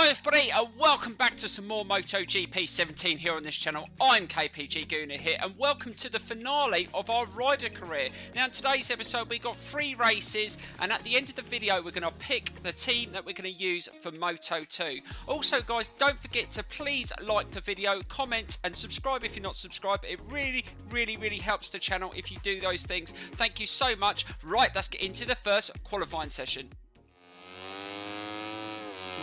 Hi everybody and welcome back to some more MotoGP 17 here on this channel. I'm KPG-GOONER here and welcome to the finale of our rider career. Now in today's episode we got 3 races and at the end of the video we're going to pick the team that we're going to use for Moto2. Also guys, don't forget to please like the video, comment and subscribe if you're not subscribed. It really helps the channel if you do those things. Thank you so much. Right, let's get into the first qualifying session.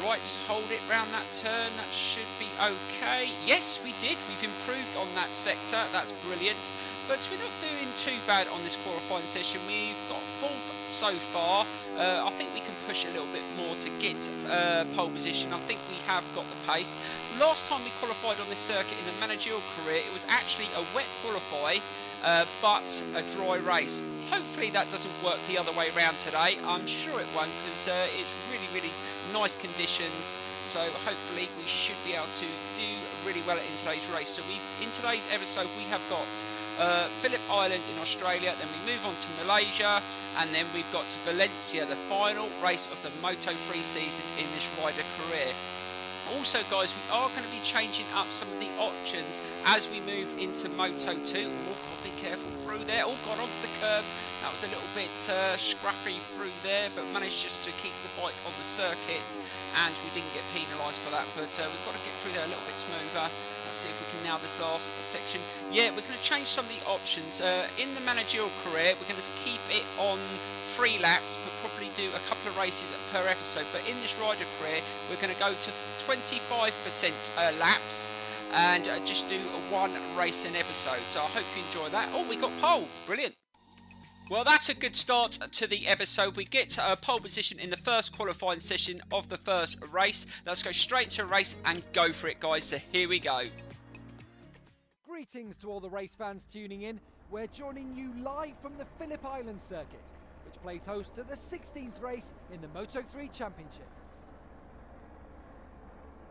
Right, just hold it round that turn, that should be okay. Yes, we did, we've improved on that sector, that's brilliant. But we're not doing too bad on this qualifying session. We've got 4th so far. I think we can push a little bit more to get pole position. I think we have got the pace. Last time we qualified on this circuit in the managerial career, it was actually a wet qualify, but a dry race. Hopefully that doesn't work the other way around today. I'm sure it won't because it's really nice conditions, so hopefully we should be able to do really well in today's race. So in today's episode we have got Phillip Island in Australia, then we move on to Malaysia, and then we've got to Valencia, the final race of the Moto3 season in this rider career. Also guys, we are going to be changing up some of the options as we move into Moto2. Oh, be careful through there. Oh, got onto the curb. That was a little bit scruffy through there, but managed just to keep the bike on the circuit, and we didn't get penalised for that. But we've got to get through there a little bit smoother. Let's see if we can nail this last section. Yeah, we're going to change some of the options. In the managerial career, we're going to keep it on 3 laps, but probably do a couple of races per episode. But in this rider career, we're going to go to 25% laps and just do 1 race an episode. So I hope you enjoy that. Oh, we got pole. Brilliant. Well, that's a good start to the episode. We get a pole position in the first qualifying session of the first race. Let's go straight to a race and go for it, guys. So here we go. Greetings to all the race fans tuning in. We're joining you live from the Phillip Island circuit, which plays host to the 16th race in the Moto3 Championship.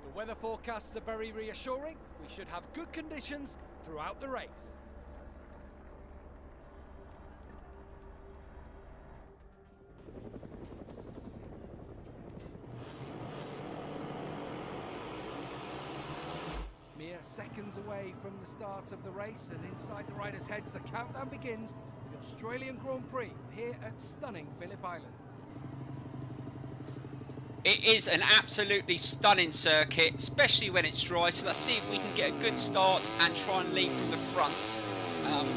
The weather forecasts are very reassuring. We should have good conditions throughout the race. Mere seconds away from the start of the race, and inside the riders' heads the countdown begins. The Australian Grand Prix here at stunning Phillip Island. It is an absolutely stunning circuit, especially when it's dry, so let's see if we can get a good start and try and lead from the front.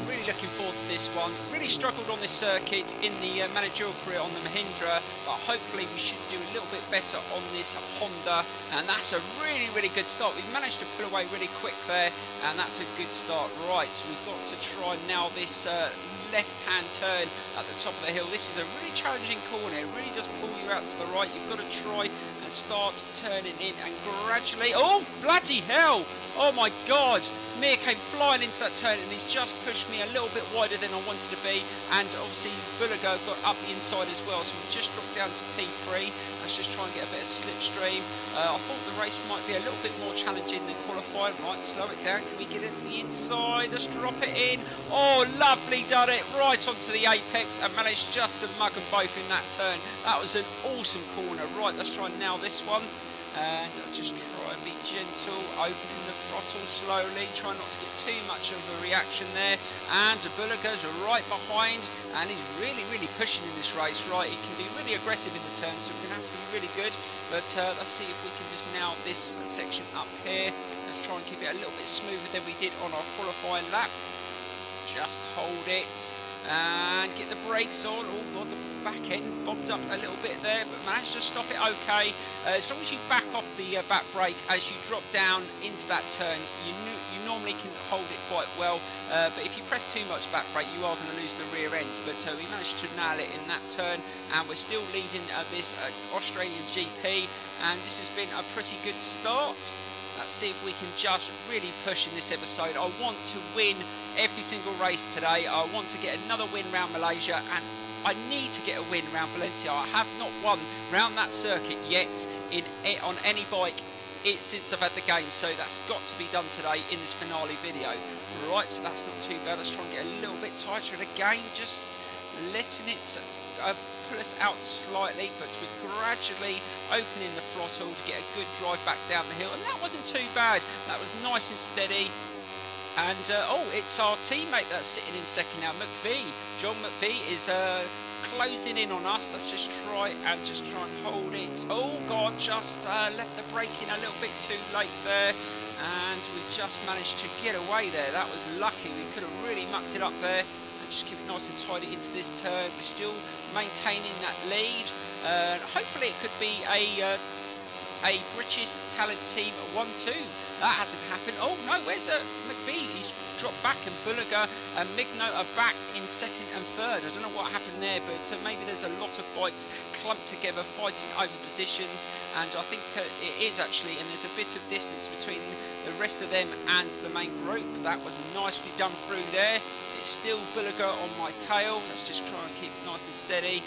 Really looking forward to this one. Really struggled on this circuit in the managerial career on the Mahindra, but hopefully we should do a little bit better on this Honda, and that's a really good start. We've managed to pull away really quick there, and that's a good start. Right, so we've got to try now this left-hand turn at the top of the hill. This is a really challenging corner. It really does pull you out to the right. You've got to try and start turning in and gradually... Oh, bloody hell! Oh my God! Mir came flying into that turn and he's just pushed me a little bit wider than I wanted to be, and obviously Bulliger got up the inside as well, so we've just dropped down to P3. Let's just try and get a bit of slipstream. I thought the race might be a little bit more challenging than qualifying. Right, slow it down. Can we get it on the inside? Let's drop it in. Oh, lovely, done it right onto the apex and managed just to mug them both in that turn. That was an awesome corner. Right, let's try and nail this one. And just try and be gentle, opening the throttle slowly, try not to get too much of a reaction there. And Bulliger's right behind, and he's really pushing in this race. Right, he can be really aggressive in the turns, so we're going to have to be really good. But let's see if we can just nail this section up here. Let's try and keep it a little bit smoother than we did on our qualifying lap. Just hold it and get the brakes on. Oh God, the back end bobbed up a little bit there, but managed to stop it okay. As long as you back off the back brake as you drop down into that turn, you normally can hold it quite well, but if you press too much back brake you are going to lose the rear end. But we managed to nail it in that turn, and we're still leading this Australian GP, and this has been a pretty good start. Let's see if we can just really push in this episode. I want to win every single race today. I want to get another win round Malaysia, and I need to get a win round Valencia. I have not won round that circuit yet on any bike since I've had the game, so that's got to be done today in this finale video. Right, so that's not too bad. Let's try and get a little bit tighter again. Just letting it pull us out slightly, but we're gradually opening the throttle to get a good drive back down the hill, and that wasn't too bad. That was nice and steady. And oh, it's our teammate that's sitting in second now, McVie. John McVie is closing in on us. Let's just try and hold it. Oh God, just left the brake in a little bit too late there, and we've just managed to get away there. That was lucky. We could have really mucked it up there. And just keep it nice and tidy into this turn. We're still maintaining that lead. Hopefully it could be a British talent team 1-2. That hasn't happened. Oh no, where's McVie? He's dropped back, and Bulliger and Migno are back in second and third. I don't know what happened there, but maybe there's a lot of bikes clumped together fighting over positions, and I think it is actually, and there's a bit of distance between the rest of them and the main group. That was nicely done through there. It's still Bulliger on my tail. Let's just try and keep it nice and steady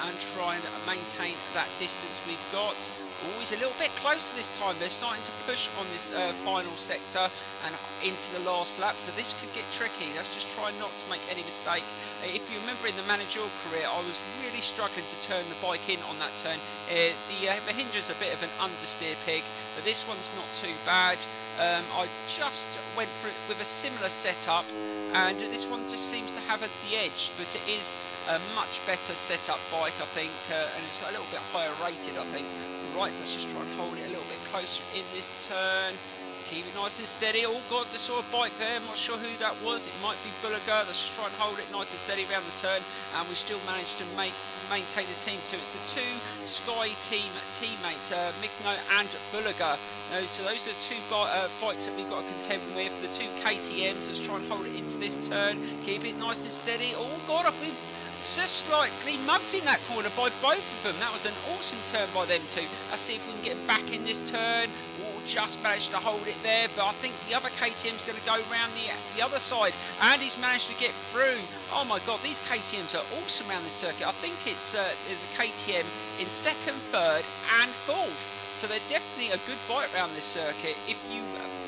and try and maintain that distance we've got. Always a little bit closer this time. They're starting to push on this final sector and into the last lap, so this could get tricky. Let's just try not to make any mistake. If you remember in the managerial career, I was really struggling to turn the bike in on that turn. The hinder's a bit of an understeer pig, but this one's not too bad. I just went through it with a similar setup, and this one just seems to have the edge, but it is a much better setup bike, I think, and it's a little bit higher rated, I think. Right, let's just try and hold it a little bit closer in this turn. Keep it nice and steady. Oh God, I saw a bike there. I'm not sure who that was. It might be Bulliger. Let's just try and hold it nice and steady around the turn, and we still managed to maintain the team too. It's the two Sky team teammates, Migno and Bulliger. So those are the two bikes that we've got to contend with. The two KTMs. Let's try and hold it into this turn. Keep it nice and steady. Oh God, I've been just slightly mugged in that corner by both of them. That was an awesome turn by them two. Let's see if we can get back in this turn. Oh, just managed to hold it there, but I think the other KTM's going to go around the other side, and he's managed to get through. Oh my God, these KTMs are awesome around the circuit. I think there's a KTM in second, third and fourth. So they're definitely a good bike around this circuit. If you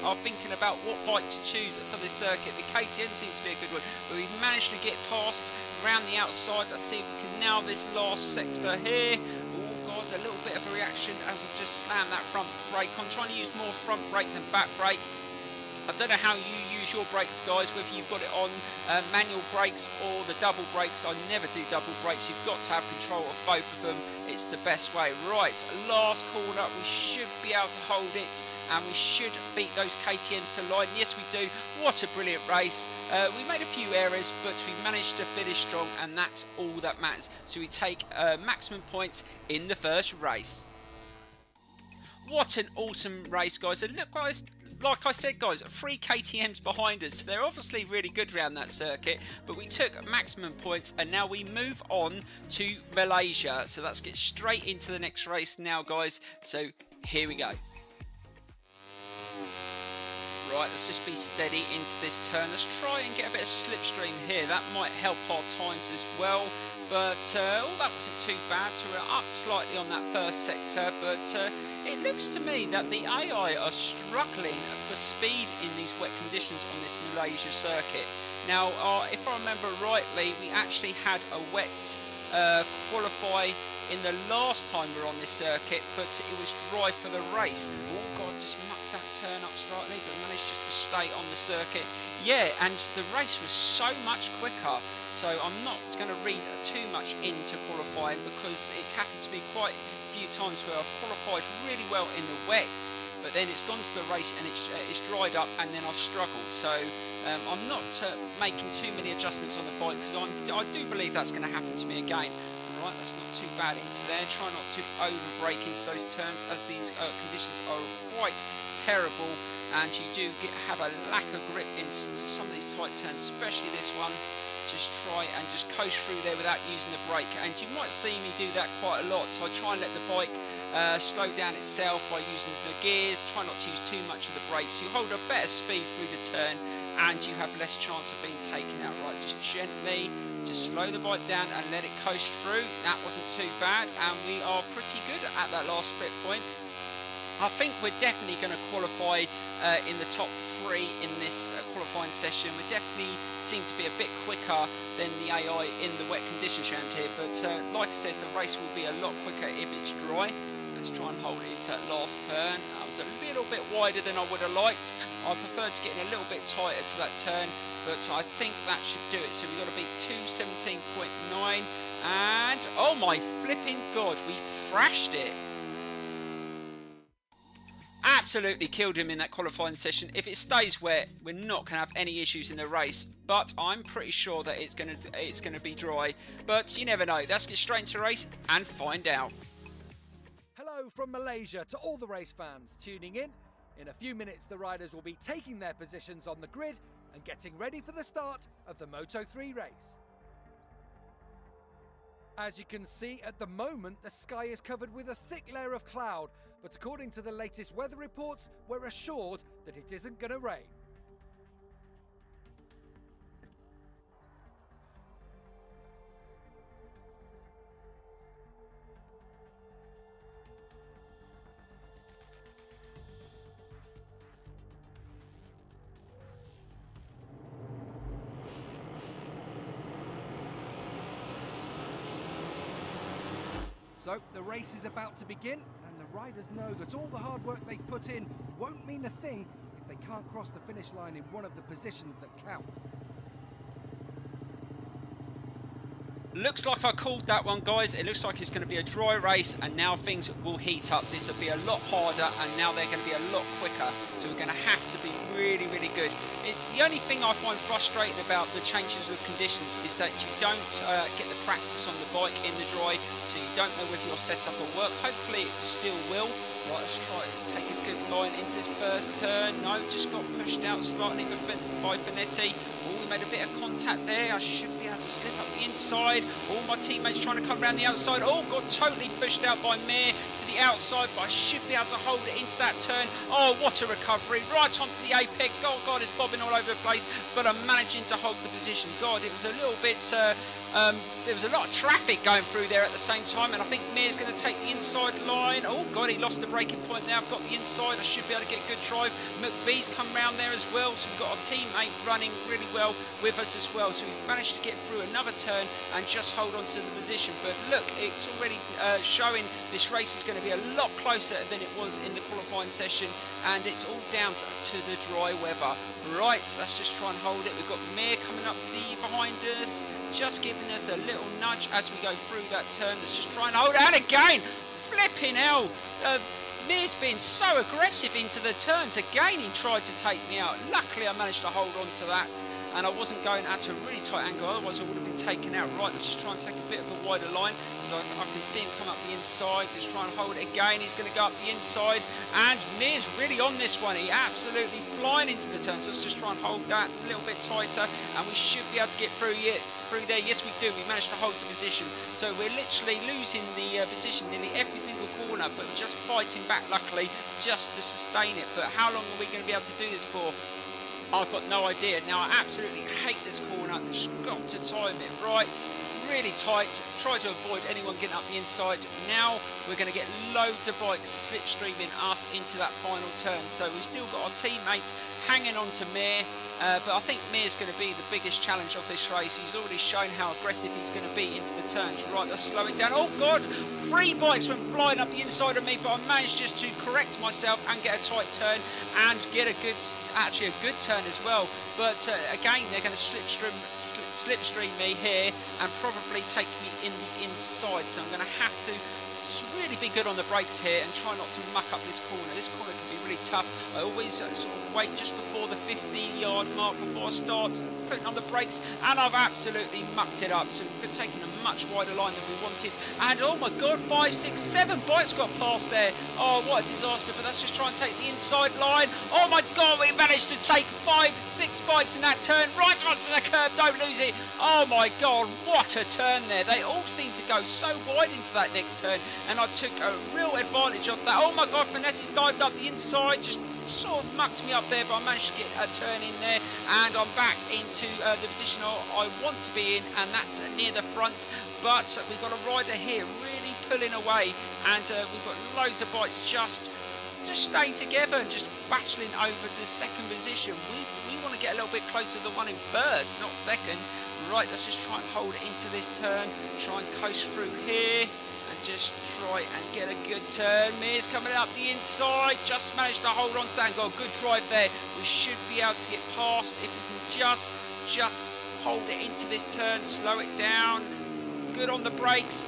are thinking about what bike to choose for this circuit, the KTM seems to be a good one. But we've managed to get past around the outside. Let's see if we can nail this last sector here. Oh God, a little bit of a reaction as I just slammed that front brake. I'm trying to use more front brake than back brake. I don't know how you use your brakes, guys, whether you've got it on manual brakes or the double brakes. I never do double brakes. You've got to have control of both of them. It's the best way. Right, last corner. We should be able to hold it, and we should beat those KTMs to the line. Yes, we do. What a brilliant race. We made a few errors, but we managed to finish strong, and that's all that matters. So we take maximum points in the first race. What an awesome race, guys. And look, guys, like I said, guys, 3 KTMs behind us. They're obviously really good around that circuit, but we took maximum points, and now we move on to Malaysia. So let's get straight into the next race now, guys. So here we go. Right, let's just be steady into this turn. Let's try and get a bit of slipstream here. That might help our times as well. But that wasn't too bad. So we're up slightly on that first sector, but it looks to me that the AI are struggling for speed in these wet conditions on this Malaysia circuit. Now, if I remember rightly, we actually had a wet qualify in the last time we were on this circuit, but it was dry for the race. Oh God, just mucked that turn up slightly, but managed just to stay on the circuit. Yeah, and the race was so much quicker. So I'm not going to read too much into qualifying, because it's happened to me quite a few times where I've qualified really well in the wet, but then it's gone to the race and it's dried up, and then I've struggled. So I'm not making too many adjustments on the bike, because I do believe that's going to happen to me again. Right, that's not too bad into there. Try not to over brake into those turns, as these conditions are quite terrible, and you do have a lack of grip into some of these tight turns, especially this one. Just try and just coast through there without using the brake, and you might see me do that quite a lot. So I try and let the bike slow down itself by using the gears. Try not to use too much of the brakes. You hold a better speed through the turn, and you have less chance of being taken out. Right, just gently, just slow the bike down and let it coast through. That wasn't too bad, and we are pretty good at that last split point. I think we're definitely going to qualify in the top 3 in this qualifying session. We definitely seem to be a bit quicker than the AI in the wet conditions around here, but like I said, the race will be a lot quicker if it's dry. Let's try and hold it into that last turn. I was a little bit wider than I would have liked. I preferred to get in a little bit tighter to that turn, but I think that should do it. So we've got to beat 2:17.9, and oh my flipping god, we thrashed it. Absolutely killed him in that qualifying session. If it stays wet, we're not going to have any issues in the race, but I'm pretty sure that it's going to be dry, but you never know. Let's get straight into the race and find out. Hello from Malaysia to all the race fans tuning in. In a few minutes, the riders will be taking their positions on the grid and getting ready for the start of the Moto3 race. As you can see, at the moment, the sky is covered with a thick layer of cloud, but according to the latest weather reports, we're assured that it isn't going to rain. So the race is about to begin, and the riders know that all the hard work they put in won't mean a thing if they can't cross the finish line in one of the positions that counts. Looks like I called that one, guys. It looks like it's going to be a dry race, and now things will heat up. This will be a lot harder, and now they're going to be a lot quicker. So we're going to have to be really, really good. It's the only thing I find frustrating about the changes of conditions is that you don't get the practice on the bike in the dry, so you don't know whether your setup will work. Hopefully it still will. Right, let's try and take a good line into this first turn. No, just got pushed out slightly by Finetti. Oh, we made a bit of contact there. I should be able to slip up the inside. All my teammates trying to come around the outside. Oh, got totally pushed out by Mir to the outside, but I should be able to hold it into that turn. Oh, what a recovery. Right onto the apex. Oh, God, it's bobbing all over the place, but I'm managing to hold the position. God, it was a little bit... there was a lot of traffic going through there at the same time, and I think Mir's going to take the inside line. Oh, God, he lost the braking point there. I've got the inside. I should be able to get a good drive. McVee's come round there as well, so we've got our teammate running really well with us as well. So we've managed to get through another turn and just hold on to the position. But look, it's already showing this race is going to be a lot closer than it was in the qualifying session, and it's all down to the dry weather. Right, let's just try and hold it. We've got Mir coming up behind us, just giving us a little nudge as we go through that turn. Let's just try and hold it. And again, flipping hell. Mir's been so aggressive into the turns. Again, he tried to take me out. Luckily, I managed to hold on to that, and I wasn't going at a really tight angle. Otherwise, I would have been taken out. Right, let's just try and take a bit of a wider line. I can see him come up the inside. Just try and hold it again. He's going to go up the inside, and Mir's really on this one. He absolutely flying into the turn. So let's just try and hold that a little bit tighter, and we should be able to get through there. Yes, we do. We managed to hold the position. So we're literally losing the position nearly every single corner, but just fighting back, luckily, just to sustain it. But how long are we going to be able to do this for? I've got no idea. Now, I absolutely hate this corner. Just got to time it right. Really tight. Try to avoid anyone getting up the inside. Now we're going to get loads of bikes slipstreaming us into that final turn. So we've still got our teammates hanging on to Mir, but I think Mir's going to be the biggest challenge of this race. He's already shown how aggressive he's going to be into the turns. Right, let's slow it down. Oh, God, 3 bikes went flying up the inside of me, but I managed just to correct myself and get a tight turn and get a good turn as well. But again, they're going to slipstream me here and probably take me in the inside. So I'm going to have to really be good on the brakes here and try not to muck up this corner. This corner can be really tough. I always sort of wait just before the 50-yard mark before I start putting on the brakes, and I've absolutely mucked it up. So we've taken a much wider line than we wanted, and oh my God, 5, 6, 7 bikes got past there. Oh, what a disaster. But let's just try and take the inside line. Oh my God, we managed to take 5, 6 bikes in that turn right onto the curb. Don't lose it. Oh my God, what a turn there. They all seem to go so wide into that next turn, and I took a real advantage of that. Oh my God, Finetti's dived up the inside, just sort of mucked me up there, but I managed to get a turn in there, and I'm back into the position I want to be in, and that's near the front. But we've got a rider here really pulling away, and we've got loads of bikes just just staying together and just battling over the second position. We want to get a little bit closer to the one in first, not second. Right, let's just try and hold it into this turn, try and coast through here, and just try and get a good turn. Mir's coming up the inside, just managed to hold on to that and got a good drive there. We should be able to get past if we can just hold it into this turn, slow it down. Good on the brakes.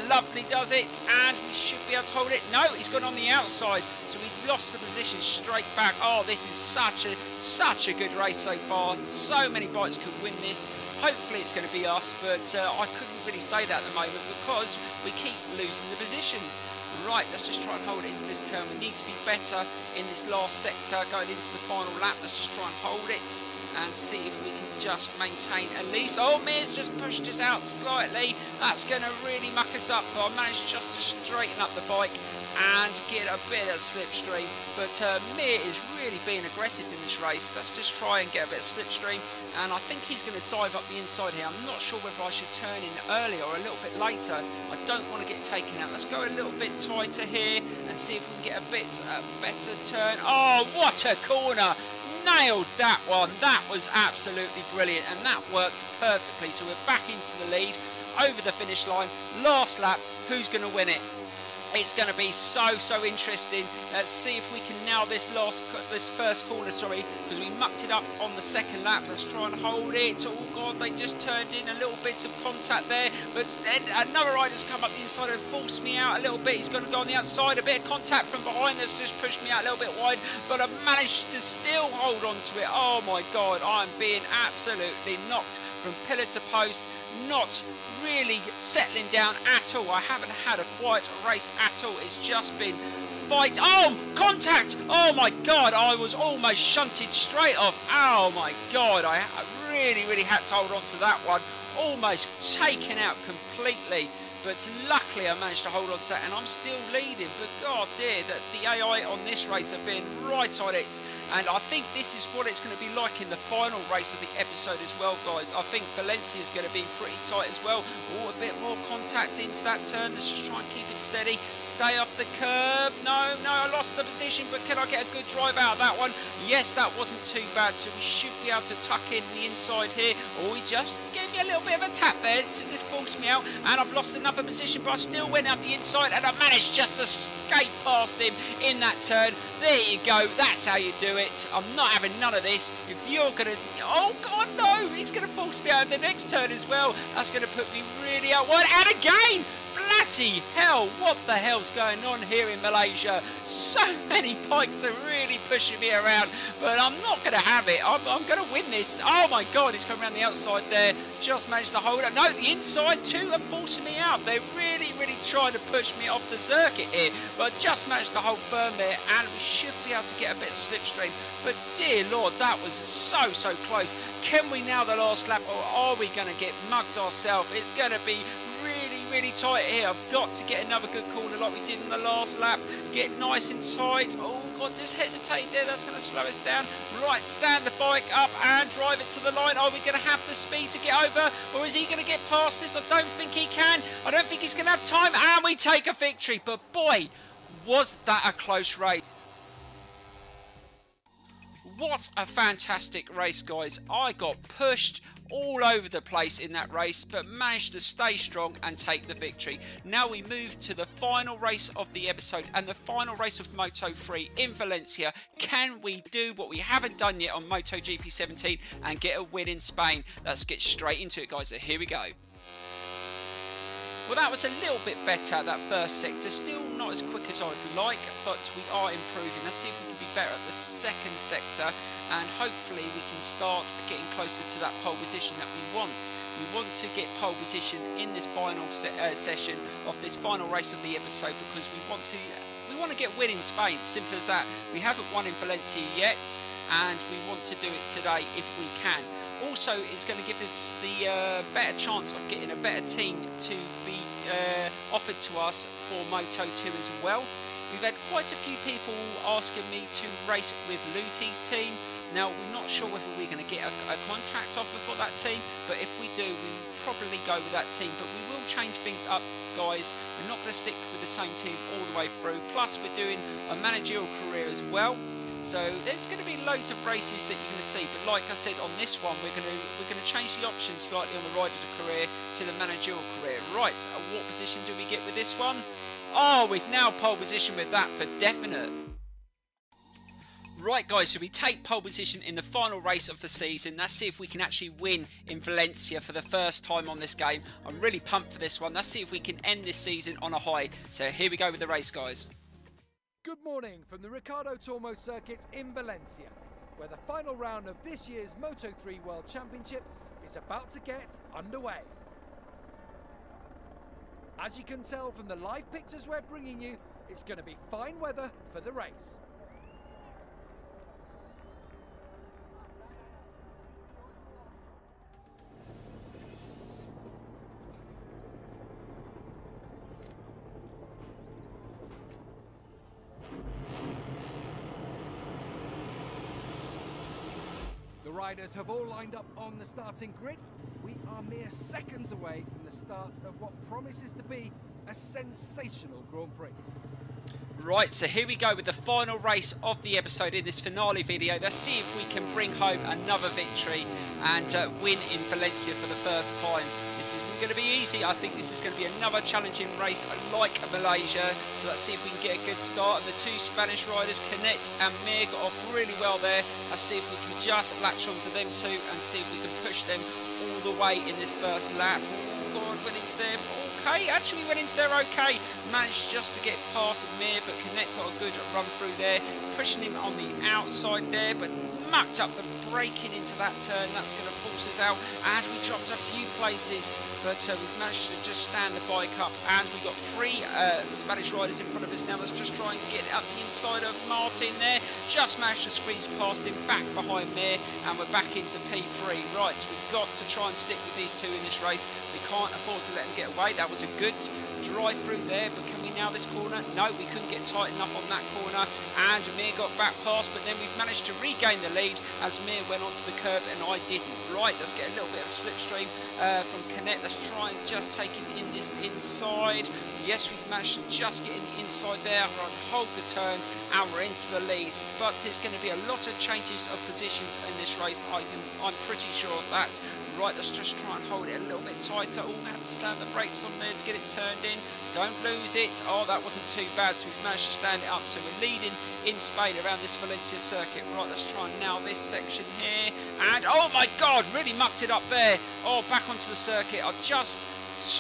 Lovely does it, and we should be able to hold it. No, he's gone on the outside, so we lost the position straight back. Oh, this is such a good race so far. So many bikes could win this. Hopefully it's going to be us, but I couldn't really say that at the moment because we keep losing the positions. Right, let's just try and hold it into this turn. We need to be better in this last sector going into the final lap. Let's just try and hold it and see if we can just maintain at least. Oh, Mir's just pushed us out slightly. That's going to really muck us up, but I managed just to straighten up the bike and get a bit of slipstream. But Mir is really being aggressive in this race. Let's just try and get a bit of slipstream, and I think he's going to dive up the inside here. I'm not sure whether I should turn in earlier or a little bit later. I don't want to get taken out. Let's go a little bit tighter here and see if we can get a bit better turn. Oh, what a corner! Nailed that one. That was absolutely brilliant, and that worked perfectly. So we're back into the lead, over the finish line. Last lap, who's going to win it? It's going to be so interesting. Let's see if we can nail this first corner, sorry, because we mucked it up on the second lap. Let's try and hold it. Oh God, they just turned in a little bit of contact there, but then another rider's come up the inside and forced me out a little bit. He's going to go on the outside. A bit of contact from behind that's just pushed me out a little bit wide, but I've managed to still hold on to it. Oh my God, I'm being absolutely knocked from pillar to post. Not really settling down at all. I haven't had a quiet race at all. It's just been fight. Oh, contact! Oh my God, I was almost shunted straight off. Oh my God, I really had to hold on to that one. Almost taken out completely. But luckily I managed to hold on to that, and I'm still leading. But God dear, that the AI on this race have been right on it. And I think this is what it's going to be like in the final race of the episode as well, guys. I think Valencia is going to be pretty tight as well. Oh, a bit more contact into that turn. Let's just try and keep it steady. Stay off the curb. No, I lost the position, but can I get a good drive out of that one? Yes, that wasn't too bad. So we should be able to tuck in the inside here. Oh, he just gave me a little bit of a tap there to just force me out, and I've lost another position, but I still went up the inside, and I managed just to skate past him in that turn. There you go. That's how you do it. I'm not having none of this. If you're gonna, oh God, no! He's gonna force me out in the next turn as well. That's gonna put me really out wide. And again, bloody hell! What the hell's going on here in Malaysia? So many bikes are really pushing me around, but I'm not gonna have it. I'm gonna win this. Oh my God, he's coming around the outside there. Just managed to hold it. No, the inside too are forcing me out. They're really trying to push me off the circuit here, but just managed to hold firm there, and we should be able to get a bit of slipstream. But dear Lord, that was so close. Can we nail the last lap, or are we going to get mugged ourselves? It's going to be really tight here. I've got to get another good corner like we did in the last lap. Get nice and tight. Oh God, just hesitate there. That's going to slow us down. Right, stand the bike up and drive it to the line. Are we going to have the speed to get over, or is he going to get past this? I don't think he can. I don't think he's going to have time, and we take a victory. But boy, was that a close race. What a fantastic race, guys. I got pushed all over the place in that race, but managed to stay strong and take the victory. Now we move to the final race of the episode, and the final race of Moto3 in Valencia. Can we do what we haven't done yet on MotoGP 17 and get a win in Spain? Let's get straight into it, guys. So here we go. Well, that was a little bit better, that first sector. Still not as quick as I'd like, but we are improving. Let's see if we can be better at the second sector, and hopefully we can start getting closer to that pole position that we want. We want to get pole position in this final session of this final race of the episode, because we want to get win in Spain. Simple as that. We haven't won in Valencia yet, and we want to do it today if we can. Also, it's going to give us the better chance of getting a better team to be offered to us for Moto2 as well. We've had quite a few people asking me to race with Luti's team. Now, we're not sure whether we're going to get a contract offer for that team, but if we do, we'll probably go with that team. But we will will change things up, guys. We're not going to stick with the same team all the way through. Plus, we're doing a managerial career as well. So there's going to be loads of races that you're going to see, but like I said, on this one we're going to change the options slightly on the rider career to the managerial career. Right, what position do we get with this one? Oh, we've now pole position with that for definite. Right guys, so we take pole position in the final race of the season. Let's see if we can actually win in Valencia for the first time on this game. I'm really pumped for this one. Let's see if we can end this season on a high. So here we go with the race, guys. Good morning from the Ricardo Tormo circuit in Valencia, where the final round of this year's Moto3 World Championship is about to get underway. As you can tell from the live pictures we're bringing you, it's going to be fine weather for the race. The riders have all lined up on the starting grid. We are mere seconds away from the start of what promises to be a sensational Grand Prix. Right, so here we go with the final race of the episode in this finale video. Let's see if we can bring home another victory and win in Valencia for the first time. This isn't going to be easy. I think this is going to be another challenging race like Malaysia. So let's see if we can get a good start. And the two Spanish riders, Canet and Mir, got off really well there. Let's see if we can just latch onto them two and see if we can push them all the way in this first lap. Oh God, went into there. Okay, actually went into there okay. Managed just to get past Mir, but Canet got a good run through there. Pushing him on the outside there, but mucked up the braking into that turn. That's going to force us out, and we dropped a few places, but we've managed to just stand the bike up, and we've got three Spanish riders in front of us now. Let's just try and get up the inside of Martin there. Just managed to squeeze past him, back behind Mir, and we're back into P3. Right, we've got to try and stick with these two in this race. We can't afford to let them get away. That was a good drive through there, but can we now this corner? No, we couldn't get tight enough on that corner, and Mir got back past, but then we've managed to regain the lead as Mir went onto the curb and I didn't. Right, let's get a little bit of slipstream from Canet. Let's try and just take him in this inside. Yes, we've managed to just get in the inside there. Right, hold the turn and we're into the lead, but there's going to be a lot of changes of positions in this race. I'm pretty sure of that. Right, let's just try and hold it a little bit tighter. Oh, we have to slam the brakes on there to get it turned in. Don't lose it. Oh, that wasn't too bad. So we've managed to stand it up. So we're leading in Spain around this Valencia circuit. Right, let's try and nail this section here. And, oh my God, really mucked it up there. Oh, back onto the circuit. I've just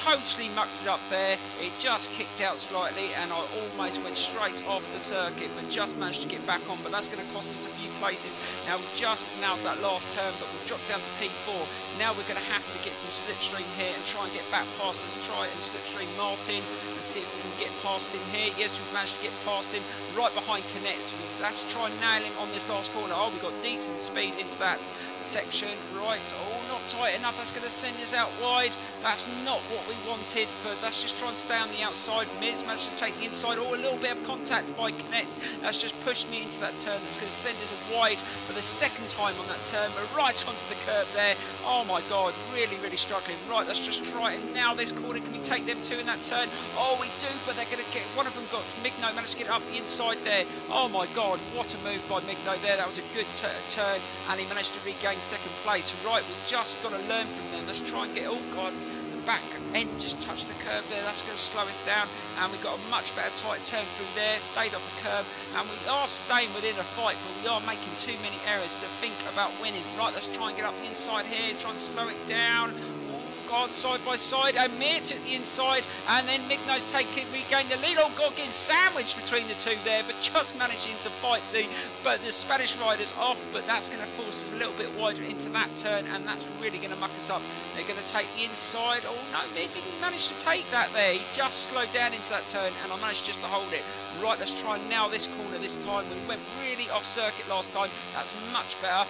totally mucked it up there. It just kicked out slightly and I almost went straight off the circuit, but just managed to get back on. But that's going to cost us a few places. Now we've just nailed that last turn, but we've dropped down to P4. Now we're going to have to get some slipstream here and try and get back past. Let's try and slipstream Martin and see if we can get past him here. Yes, we've managed to get past him right behind Canet. Let's try and nail him on this last corner. Oh, we've got decent speed into that section. Right, oh, not tight enough. That's going to send us out wide. That's not what we wanted, but let's just try and stay on the outside. Miz managed to take the inside. Oh, a little bit of contact by Canet. That's just pushed me into that turn. That's going to send us wide for the second time on that turn. We're right onto the curb there. Oh my God, really, really struggling. Right, let's just try and now this corner. Can we take them two in that turn? Oh, we do, but they're going to get, one of them got, Migno managed to get up the inside there. Oh my God, what a move by Migno there. That was a good turn, and he managed to regain second place. Right, we've just got to learn from them. Let's try and get, oh God, back end just touched the curb there. That's going to slow us down, and we've got a much better tight turn through there. Stayed off the curb, and we are staying within a fight, but we are making too many errors to think about winning. Right, let's try and get up the inside here, try and slow it down. God, side by side, and Mir took the inside, and then Migno's regained the lead. Oh God, getting sandwiched between the two there, but just managing to fight the Spanish riders off. But that's going to force us a little bit wider into that turn, and that's really going to muck us up. They're going to take the inside. Oh no, Mir didn't manage to take that there. He just slowed down into that turn, and I managed just to hold it. Right, let's try and nail this corner this time. We went really off circuit last time. That's much better.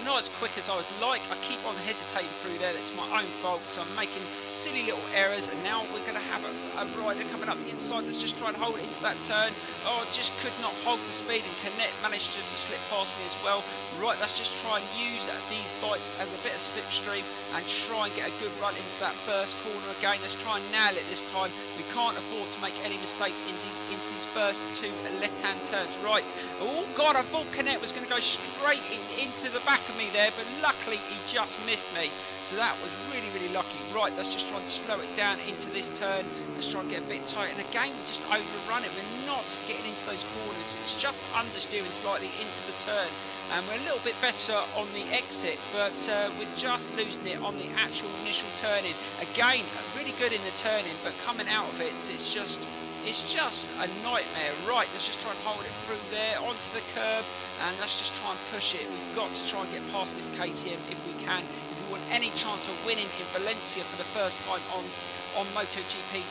not as quick as I would like. I keep on hesitating through there. That's my own fault. So I'm making silly little errors, and now we're going to have a rider coming up the inside that's just trying to hold it into that turn. Oh, just could not hold the speed, and Canet managed just to slip past me as well. Right, let's just try and use these bikes as a bit of slipstream and try and get a good run into that first corner again. Let's try and nail it this time. We can't afford to make any mistakes into these first two left-hand turns. Right. Oh God, I thought Canet was going to go straight into the back of me there, but luckily he just missed me. So that was really, really lucky. Right, let's just try and slow it down into this turn. Let's try and get a bit tight. And again, we just overrun it. We're not getting into those corners. It's just understeering slightly into the turn. And we're a little bit better on the exit, but we're just losing it on the actual initial turning. Again, really good in the turning, but coming out of it, it's just a nightmare. Right, let's just try and hold it through there onto the curb, and let's just try and push it. We've got to try and get past this KTM if we can. If we want any chance of winning in Valencia for the first time on MotoGP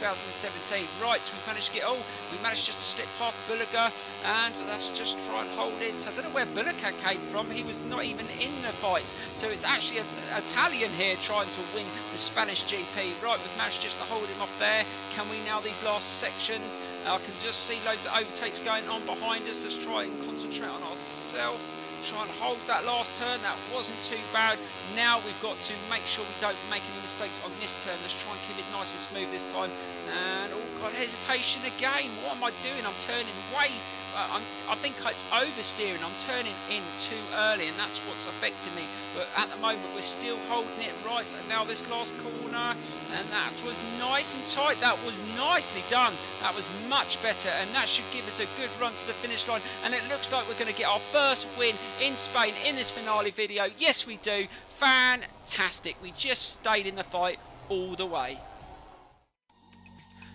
2017. Right, we managed to we managed just to slip past Bulliger, and let's just try and hold it. So I don't know where Bulliger came from. He was not even in the fight. So it's actually an Italian here trying to win the Spanish GP. Right, we've managed just to hold him off there. Can we now these last sections? I can just see loads of overtakes going on behind us. Let's try and concentrate on ourselves. Try and hold that last turn. That wasn't too bad. Now we've got to make sure we don't make any mistakes on this turn. Let's try and keep it nice and smooth this time. And oh God, hesitation again. What am I doing? I'm turning way. I think it's oversteering. I'm turning in too early, and that's what's affecting me. But at the moment, we're still holding it right. And now this last corner, and that was nice and tight. That was nicely done. That was much better, and that should give us a good run to the finish line. And it looks like we're going to get our first win in Spain in this finale video. Yes, we do. Fantastic. We just stayed in the fight all the way.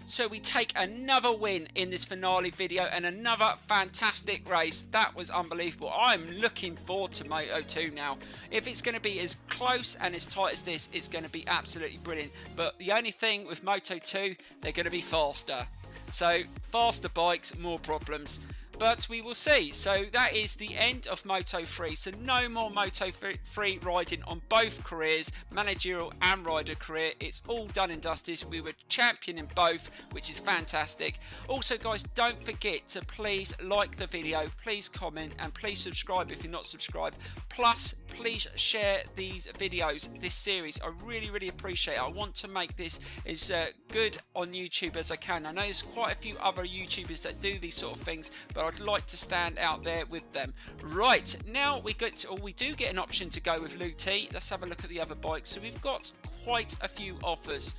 So we take another win in this finale video and another fantastic race. That was unbelievable. I'm looking forward to Moto2 now. If it's going to be as close and as tight as this, it's going to be absolutely brilliant. But the only thing with Moto2, they're going to be faster. So faster bikes, more problems. But we will see. So that is the end of Moto3. So no more Moto3 riding on both careers, managerial and rider career. It's all done and dusted. We were champion in both, which is fantastic. Also, guys, don't forget to please like the video, please comment, and please subscribe if you're not subscribed. Plus, please share these videos, this series. I really, really appreciate it. I want to make this as good on YouTube as I can. I know there's quite a few other YouTubers that do these sort of things, but I'd like to stand out there with them. Right, now we do get an option to go with Luti. Let's have a look at the other bikes. So we've got quite a few offers.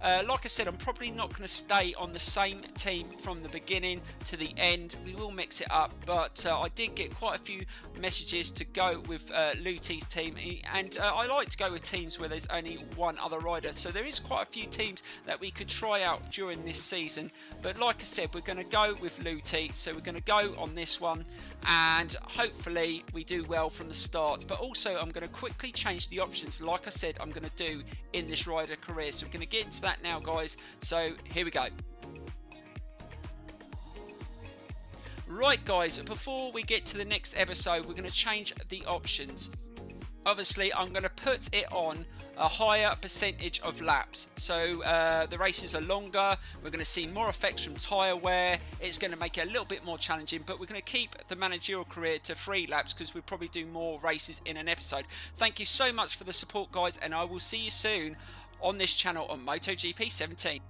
Like I said, I'm probably not going to stay on the same team from the beginning to the end. We will mix it up, but I did get quite a few messages to go with Luti's team, and I like to go with teams where there's only one other rider. So there is quite a few teams that we could try out during this season, but like I said, we're going to go with Luti. So we're going to go on this one, and hopefully we do well from the start. But also I'm going to quickly change the options, like I said I'm going to do in this rider career. So we're going to get into that now, guys. So here we go. Right, guys, before we get to the next episode, we're going to change the options. Obviously, I'm going to put it on a higher percentage of laps, so the races are longer. We're going to see more effects from tyre wear. It's going to make it a little bit more challenging, but we're going to keep the managerial career to 3 laps because we'll probably do more races in an episode. Thank you so much for the support, guys, and I will see you soon on this channel on MotoGP 17.